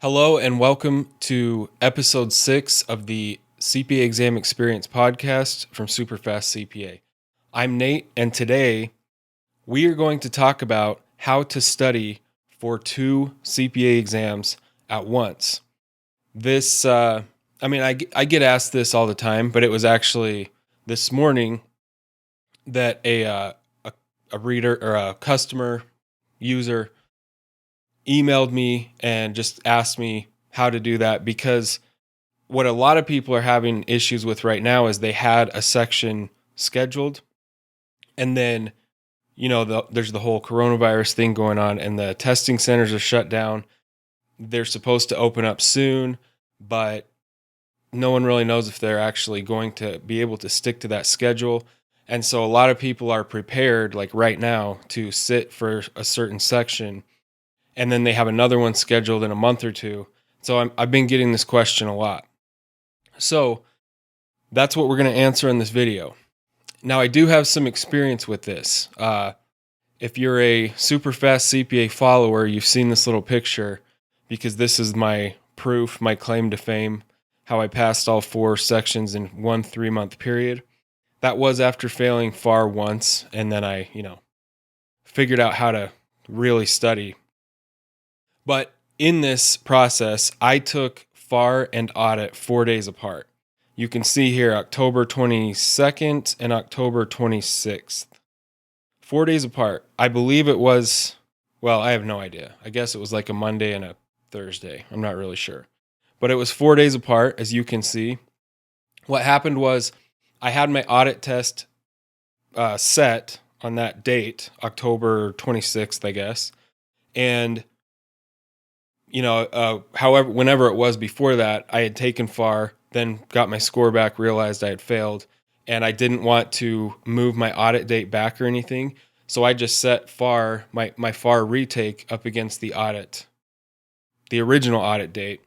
Hello and welcome to episode 6 of the CPA Exam Experience podcast from SuperfastCPA. I'm Nate, and today we are going to talk about how to study for 2 CPA exams at once. I get asked this all the time, but it was actually this morning that a reader or a customer user emailed me and just asked me how to do that, because what a lot of people are having issues with right now is they had a section scheduled, and then there's the whole coronavirus thing going on and the testing centers are shut down. They're supposed to open up soon, but no one really knows if they're actually going to be able to stick to that schedule. And so a lot of people are prepared, like right now, to sit for a certain section, and then they have another one scheduled in a month or two. So I've been getting this question a lot. So that's what we're going to answer in this video. Now, I do have some experience with this. If you're a SuperfastCPA follower, you've seen this little picture, because this is my proof, my claim to fame, how I passed all 4 sections in 1 3-month period. That was after failing FAR once, and then I, figured out how to really study. But in this process, I took FAR and audit 4 days apart. You can see here October 22nd and October 26th. 4 days apart. I believe it was, I have no idea. I guess it was like a Monday and a Thursday. I'm not really sure. But it was 4 days apart, as you can see. What happened was I had my audit test set on that date, October 26th, I guess. And however, whenever it was before that, I had taken FAR, then got my score back, realized I had failed, and I didn't want to move my audit date back or anything. So I just set FAR, my FAR retake up against the original audit date.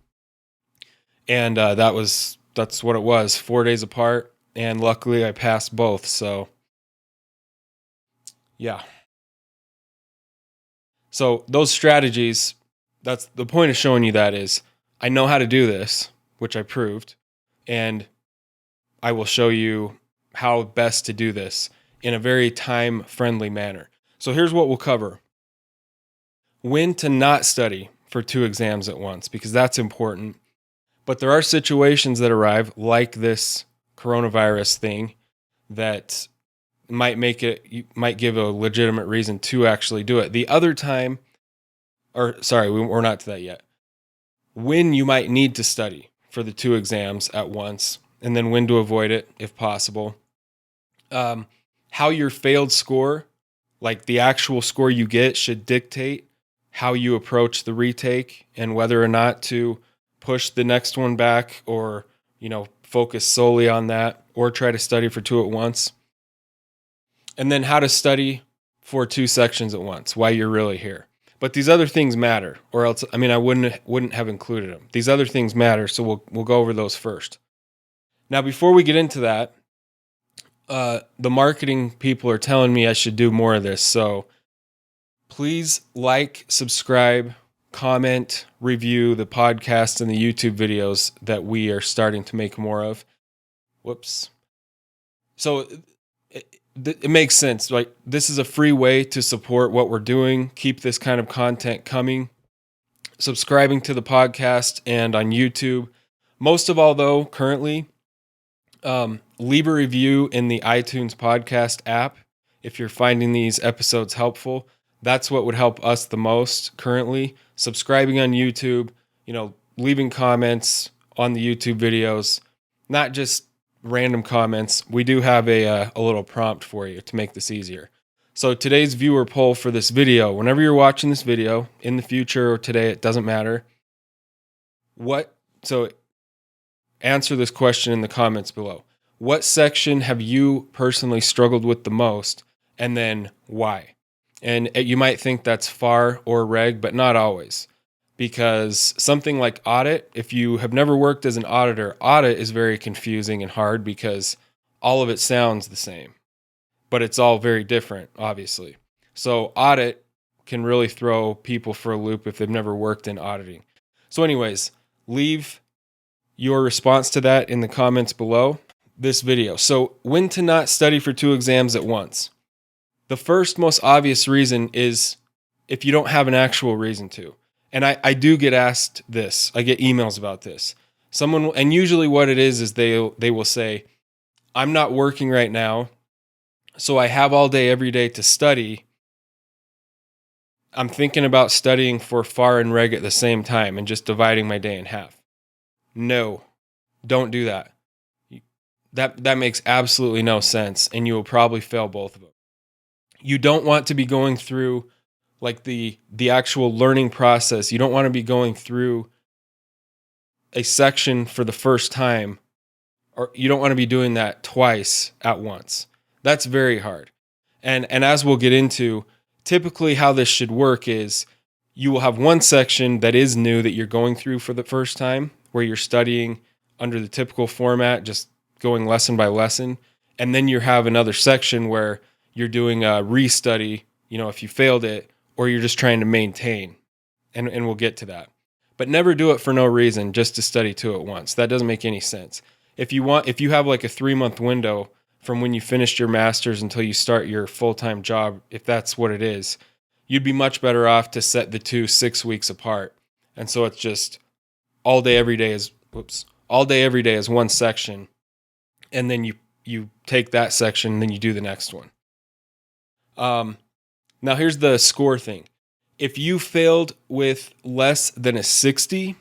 And that's what it was, 4 days apart. And luckily I passed both. So yeah. So those strategies, that's the point of showing you, that is, I know how to do this, which I proved, and I will show you how best to do this in a very time-friendly manner. So here's what we'll cover. When to not study for 2 exams at once, because that's important. But there are situations that arrive, like this coronavirus thing, that might give a legitimate reason to actually do it. The other time, we're not to that yet. When you might need to study for the 2 exams at once, and then when to avoid it if possible. How your failed score, like the actual score you get, should dictate how you approach the retake and whether or not to push the next one back, or focus solely on that, or try to study for 2 at once. And then how to study for 2 sections at once, why you're really here. But these other things matter, or else, I wouldn't have included them. These other things matter, so we'll go over those first. Now, before we get into that, the marketing people are telling me I should do more of this. So please like, subscribe, comment, review the podcast and the YouTube videos that we are starting to make more of. Whoops. So it makes sense. Like, this is a free way to support what we're doing. Keep this kind of content coming. Subscribing to the podcast and on YouTube. Most of all, though, currently, leave a review in the iTunes podcast app if you're finding these episodes helpful. That's what would help us the most currently. Subscribing on YouTube, leaving comments on the YouTube videos, not just random comments. We do have a little prompt for you to make this easier. So today's viewer poll for this video, whenever you're watching this video, in the future or today, it doesn't matter. So answer this question in the comments below. What section have you personally struggled with the most, and then why? And you might think that's FAR or reg, but not always. Because something like audit, if you have never worked as an auditor, audit is very confusing and hard because all of it sounds the same, but it's all very different, obviously. So audit can really throw people for a loop if they've never worked in auditing. So anyways, leave your response to that in the comments below this video. So when to not study for 2 exams at once. The first most obvious reason is if you don't have an actual reason to. And I do get asked this. I get emails about this. And usually what it is they will say, I'm not working right now, so I have all day every day to study. I'm thinking about studying for FAR and Reg at the same time and just dividing my day in half. No, don't do that. That makes absolutely no sense, and you will probably fail both of them. You don't want to be going through like the actual learning process. You don't want to be going through a section for the first time, or you don't want to be doing that twice at once. That's very hard. And as we'll get into, typically how this should work is you will have one section that is new that you're going through for the first time, where you're studying under the typical format, just going lesson by lesson. And then you have another section where you're doing a restudy, if you failed it, or you're just trying to maintain. And we'll get to that. But never do it for no reason, just to study 2 at once. That doesn't make any sense. If you have like a 3-month window from when you finished your master's until you start your full-time job, if that's what it is, you'd be much better off to set the 2 6 weeks apart. And so it's just all day every day is one section, and then you take that section and then you do the next one. Now here's the score thing. If you failed with less than a 60,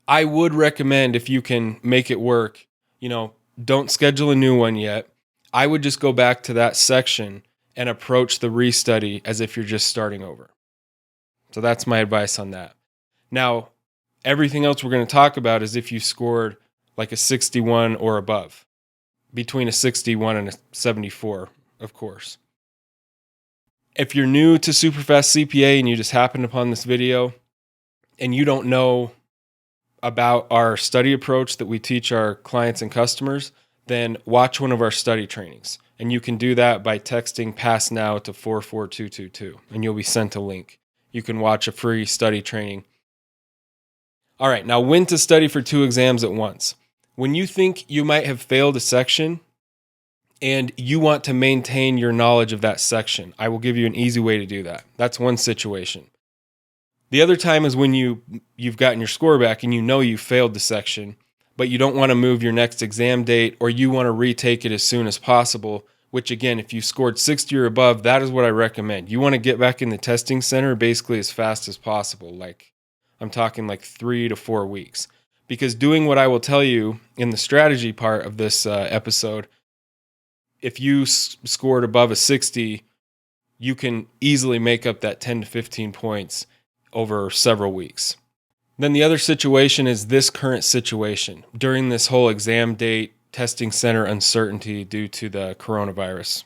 I would recommend, if you can make it work, don't schedule a new one yet. I would just go back to that section and approach the restudy as if you're just starting over. So that's my advice on that. Now, everything else we're going to talk about is if you scored like a 61 or above, between a 61 and a 74, of course. If you're new to SuperfastCPA and you just happened upon this video and you don't know about our study approach that we teach our clients and customers, then watch one of our study trainings. And you can do that by texting pass now to 44222 and you'll be sent a link. You can watch a free study training. All right, now when to study for 2 exams at once. When you think you might have failed a section and you want to maintain your knowledge of that section, I will give you an easy way to do that. That's one situation. The other time is when you've gotten your score back and you failed the section, but you don't want to move your next exam date, or you want to retake it as soon as possible, which again, if you scored 60 or above, that is what I recommend. You want to get back in the testing center basically as fast as possible. Like I'm talking like 3 to 4 weeks. Because doing what I will tell you in the strategy part of this episode, if you scored above a 60, you can easily make up that 10 to 15 points over several weeks. Then the other situation is this current situation during this whole exam date, testing center uncertainty due to the coronavirus.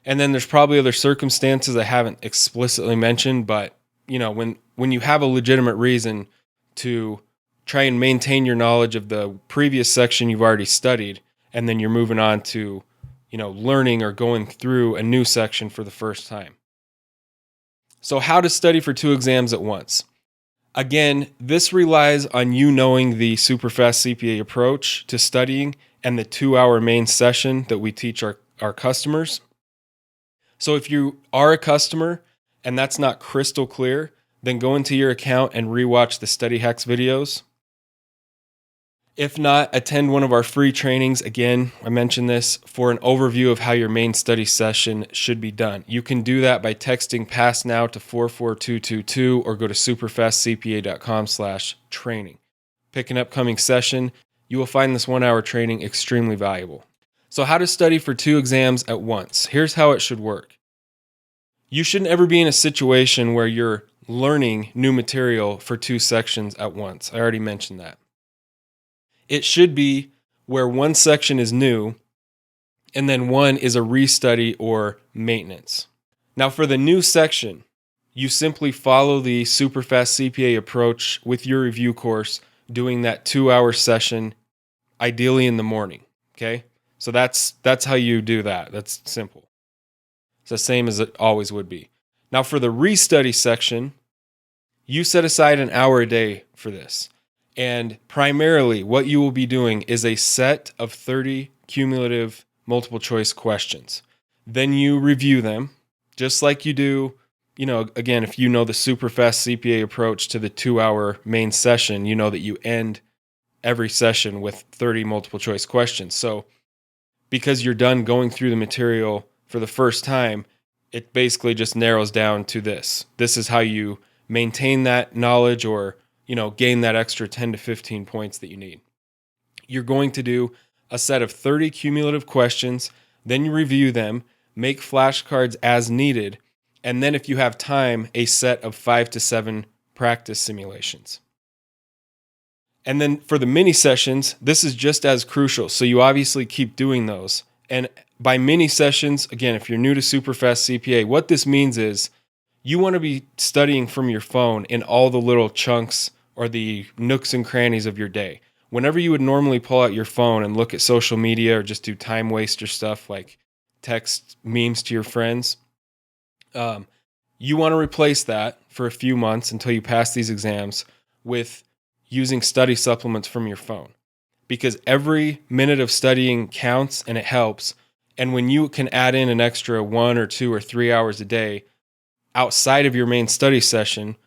And then there's probably other circumstances I haven't explicitly mentioned, but when you have a legitimate reason to try and maintain your knowledge of the previous section you've already studied, and then you're moving on to learning or going through a new section for the first time. So how to study for 2 exams at once. Again, this relies on you knowing the SuperfastCPA approach to studying and the 2-hour main session that we teach our customers. So if you are a customer and that's not crystal clear, then go into your account and rewatch the study hacks videos. If not, attend one of our free trainings. Again, I mentioned this, for an overview of how your main study session should be done. You can do that by texting pass now to 44222 or go to superfastcpa.com/training. Pick an upcoming session. You will find this 1-hour training extremely valuable. So how to study for 2 exams at once. Here's how it should work. You shouldn't ever be in a situation where you're learning new material for 2 sections at once. I already mentioned that. It should be where one section is new and then one is a restudy or maintenance. Now for the new section, you simply follow the SuperfastCPA approach with your review course, doing that 2-hour session, ideally in the morning, okay? So that's how you do that. That's simple. It's the same as it always would be. Now for the restudy section, You set aside an hour a day for this. And primarily what you will be doing is a set of 30 cumulative multiple choice questions. Then you review them just like you do, again, if you know the SuperFast CPA approach to the 2-hour main session, you know that you end every session with 30 multiple choice questions. So because you're done going through the material for the first time, it basically just narrows down to this. This is how you maintain that knowledge or, gain that extra 10 to 15 points that you need. You're going to do a set of 30 cumulative questions, then you review them, make flashcards as needed, and then if you have time, a set of 5 to 7 practice simulations. And then for the mini sessions, this is just as crucial. So you obviously keep doing those. And by mini sessions, again, if you're new to SuperFast CPA, what this means is you want to be studying from your phone in all the little chunks or the nooks and crannies of your day. Whenever you would normally pull out your phone and look at social media or just do time waster stuff like text memes to your friends, you want to replace that for a few months until you pass these exams with using study supplements from your phone, because every minute of studying counts and it helps. And when you can add in an extra 1 or 2 or 3 hours a day outside of your main study session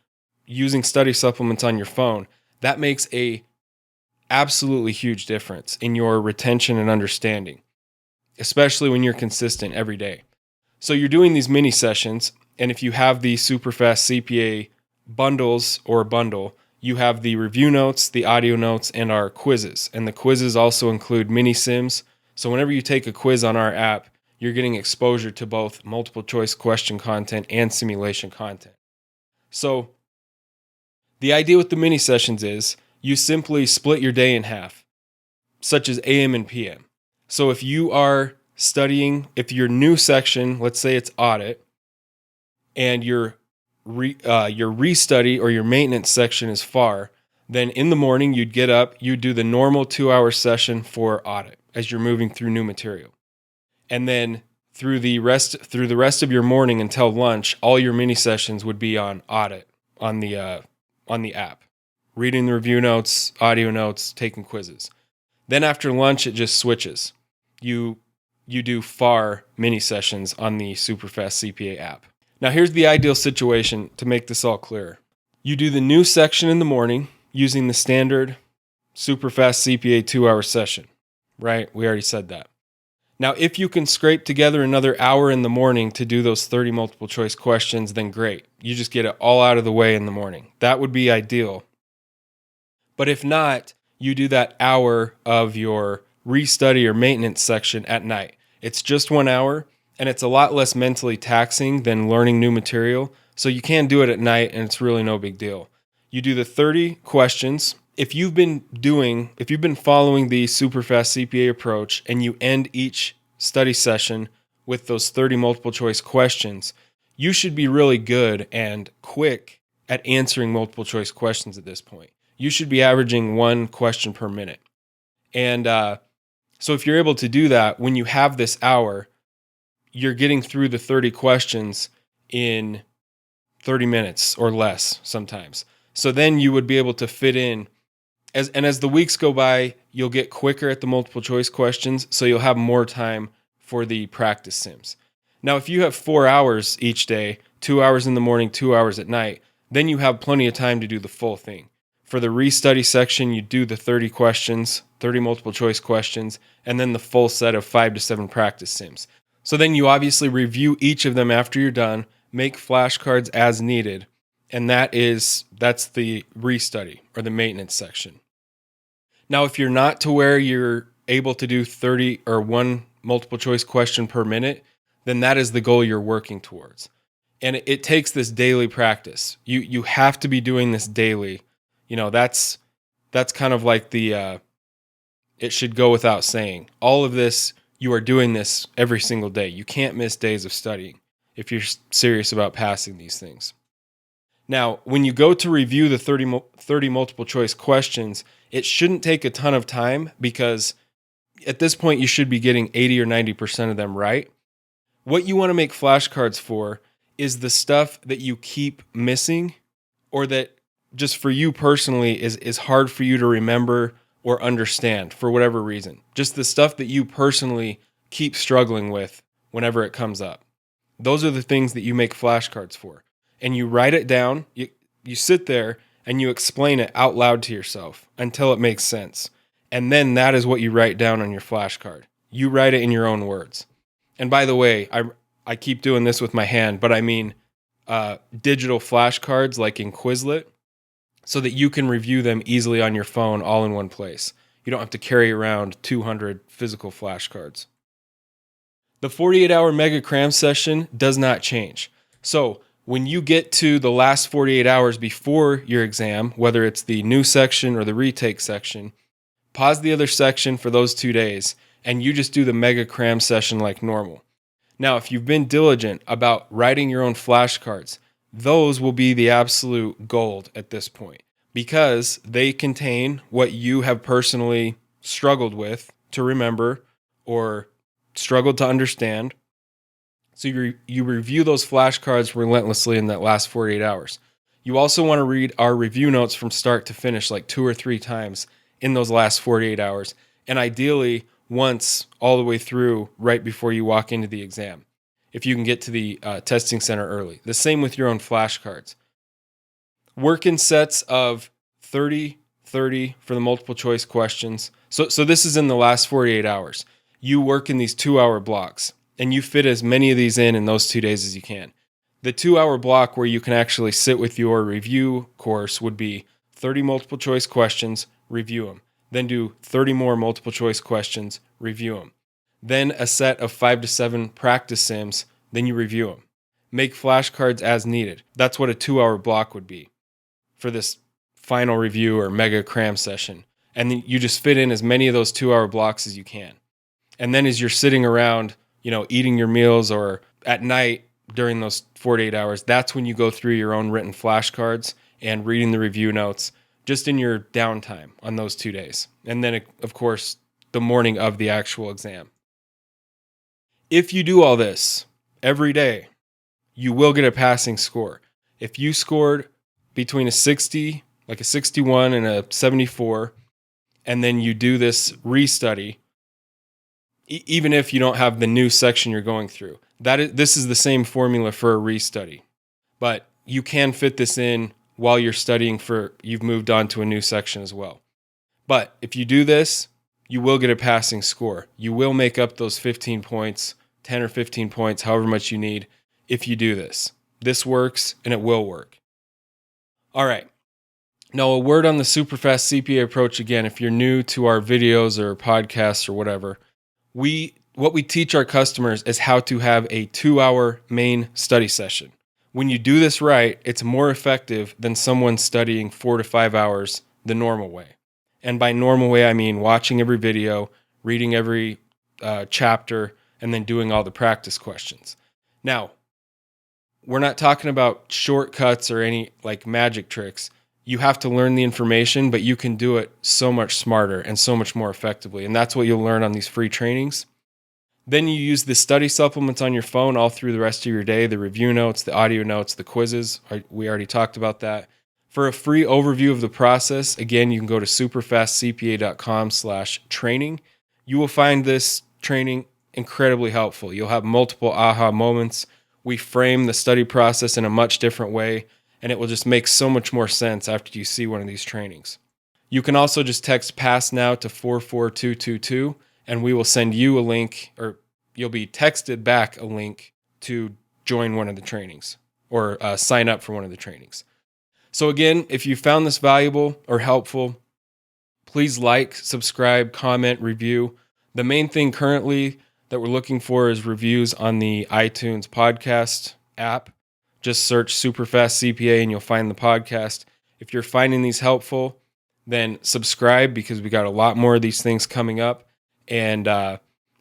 using study supplements on your phone, that makes a absolutely huge difference in your retention and understanding, especially when you're consistent every day. So you're doing these mini sessions, and if you have the SuperFast CPA bundles or bundle, you have the review notes, the audio notes, and our quizzes. And the quizzes also include mini sims. So whenever you take a quiz on our app, you're getting exposure to both multiple choice question content and simulation content. So the idea with the mini sessions is you simply split your day in half, such as AM and PM. So if you are studying, if your new section, let's say it's audit, and your restudy or your maintenance section is FAR, then in the morning you'd get up, you'd do the normal 2-hour session for audit as you're moving through new material. And then through the rest of your morning until lunch, all your mini sessions would be on audit on the app, reading the review notes, audio notes, taking quizzes. Then after lunch, it just switches. You do FAR mini sessions on the SuperFast CPA app. Now here's the ideal situation to make this all clear. You do the new section in the morning using the standard SuperFast CPA 2-hour session, right? We already said that. Now, if you can scrape together another hour in the morning to do those 30 multiple choice questions, then great. You just get it all out of the way in the morning. That would be ideal. But if not, you do that hour of your restudy or maintenance section at night. It's just 1 hour, and it's a lot less mentally taxing than learning new material. So you can do it at night, and it's really no big deal. You do the 30 questions. If you've been following the SuperFast CPA approach and you end each study session with those 30 multiple choice questions, you should be really good and quick at answering multiple choice questions at this point. You should be averaging 1 question per minute. And so if you're able to do that, when you have this hour, you're getting through the 30 questions in 30 minutes or less sometimes. So then you would be able to fit in, as the weeks go by, you'll get quicker at the multiple choice questions, so you'll have more time for the practice sims. Now, if you have 4 hours each day, 2 hours in the morning, 2 hours at night, then you have plenty of time to do the full thing. For the restudy section, you do the 30 questions, 30 multiple choice questions, and then the full set of 5 to 7 practice sims. So then you obviously review each of them after you're done, make flashcards as needed, and that's the restudy or the maintenance section. Now, if you're not to where you're able to do 30 or 1 multiple choice question per minute, then that is the goal you're working towards. And it takes this daily practice. You have to be doing this daily. That's kind of like it should go without saying. All of this, you are doing this every single day. You can't miss days of studying if you're serious about passing these things. Now, when you go to review the 30 multiple choice questions, it shouldn't take a ton of time because at this point you should be getting 80 or 90% of them right. What you want to make flashcards for is the stuff that you keep missing or that just for you personally is hard for you to remember or understand for whatever reason. Just the stuff that you personally keep struggling with whenever it comes up. Those are the things that you make flashcards for. And you write it down, you sit there and you explain it out loud to yourself until it makes sense. And then that is what you write down on your flashcard. You write it in your own words. And by the way, I keep doing this with my hand, but I mean digital flashcards like in Quizlet, so that you can review them easily on your phone all in one place. You don't have to carry around 200 physical flashcards. The 48-hour mega cram session does not change. So when you get to the last 48 hours before your exam, whether it's the new section or the retake section, pause the other section for those 2 days, and you just do the mega cram session like normal. Now, if you've been diligent about writing your own flashcards, those will be the absolute gold at this point because they contain what you have personally struggled with to remember or struggled to understand. So you review those flashcards relentlessly in that last 48 hours. You also want to read our review notes from start to finish like 2 or 3 times in those last 48 hours, and ideally once all the way through right before you walk into the exam, if you can get to the testing center early. The same with your own flashcards. Work in sets of 30, 30 for the multiple choice questions. So this is in the last 48 hours. You work in these 2-hour blocks, and you fit as many of these in those 2 days as you can. The 2-hour block where you can actually sit with your review course would be 30 multiple choice questions, review them. Then do 30 more multiple choice questions, review them. Then a set of 5 to 7 practice sims, then you review them. Make flashcards as needed. That's what a 2-hour block would be for this final review or mega cram session. And then you just fit in as many of those 2-hour blocks as you can. And then as you're sitting around, eating your meals or at night during those 48 hours, that's when you go through your own written flashcards and reading the review notes just in your downtime on those 2 days. And then, of course, the morning of the actual exam. If you do all this every day, you will get a passing score. If you scored between a 60, like a 61 and a 74, and then you do this restudy, even if you don't have the new section you're going through, this is the same formula for a restudy. But you can fit this in while you're studying you've moved on to a new section as well. But if you do this, you will get a passing score. You will make up those 15 points, 10 or 15 points, however much you need if you do this. This works and it will work. All right. Now, a word on the SuperfastCPA CPA approach again. If you're new to our videos or podcasts or whatever, what we teach our customers is how to have a 2-hour main study session. When you do this right, it's more effective than someone studying 4 to 5 hours the normal way. And by normal way, I mean watching every video, reading every chapter, and then doing all the practice questions. Now, we're not talking about shortcuts or any like magic tricks. You have to learn the information, but you can do it so much smarter and so much more effectively. And that's what you'll learn on these free trainings. Then you use the study supplements on your phone all through the rest of your day, the review notes, the audio notes, the quizzes. We already talked about that. For a free overview of the process, again, you can go to superfastcpa.com/training. You will find this training incredibly helpful. You'll have multiple aha moments. We frame the study process in a much different way, and it will just make so much more sense after you see one of these trainings. You can also just text PASS NOW to 44222, and we will send you a link, or you'll be texted back a link to join one of the trainings or sign up for one of the trainings. So again, if you found this valuable or helpful, please like, subscribe, comment, review. The main thing currently that we're looking for is reviews on the iTunes podcast app. Just search SuperfastCPA and you'll find the podcast. If you're finding these helpful, then subscribe because we got a lot more of these things coming up. And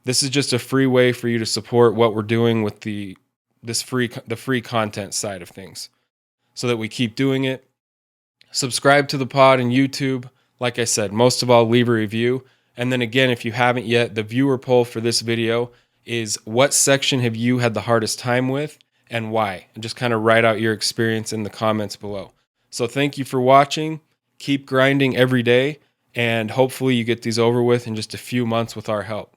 this is just a free way for you to support what we're doing with the free content side of things so that we keep doing it. Subscribe to the pod on YouTube. Like I said, most of all, leave a review. And then again, if you haven't yet, the viewer poll for this video is what section have you had the hardest time with and why? And just kind of write out your experience in the comments below. So thank you for watching. Keep grinding every day, and hopefully you get these over with in just a few months with our help.